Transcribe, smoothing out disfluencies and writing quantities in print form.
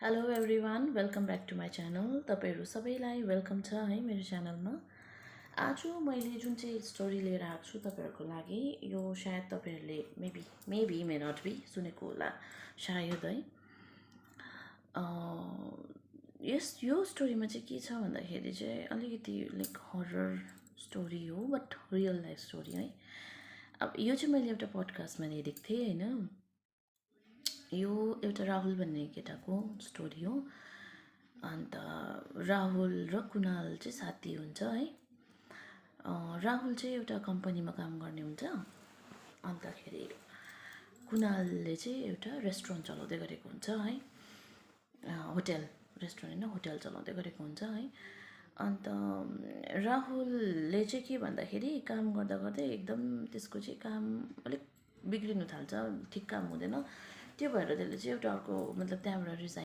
Hello everyone welcome back to my channel. तपाईँहरू सबैलाई welcome छ है मेरो च्यानलमा। आज मैले जुन चाहिँ स्टोरी लिएर आएको छु तपाईँहरूको लागि, यो सायद तपाईँहरूले मेबी मे नट बी सुनेको होला सायद है। यो स्टोरीमा चाहिँ के छ भन्दाखेरि चाहिँ अलिकति लाइक हरर स्टोरी हो, बट रियल लाइफ स्टोरी है। अब यो चाहिँ मैले एउटा पडकास्टमा हेरेको थिएँ होइन। यो एउटा राहुल भन्ने केटाको स्टोरी हो। अन्त राहुल र कुणाल चाहिँ साथी हुन्छ है। राहुल चाहिँ एउटा कम्पनीमा काम गर्ने हुन्छ। अन्तखेरि कुणालले चाहिँ एउटा रेस्टुरेन्ट चलाउँदै गरेको हुन्छ है। होटेल, रेस्टुरेन्ट होइन, होटेल चलाउँदै गरेको हुन्छ है। अन्त राहुलले चाहिँ के भन्दाखेरि काम गर्दा गर्दै एकदम त्यसको चाहिँ काम अलिक बिग्रिनु थाल्छ, ठिक काम हुँदैन। त्यो भएर त्यसले चाहिँ एउटा अर्को मतलब त्यहाँबाट रिजाइन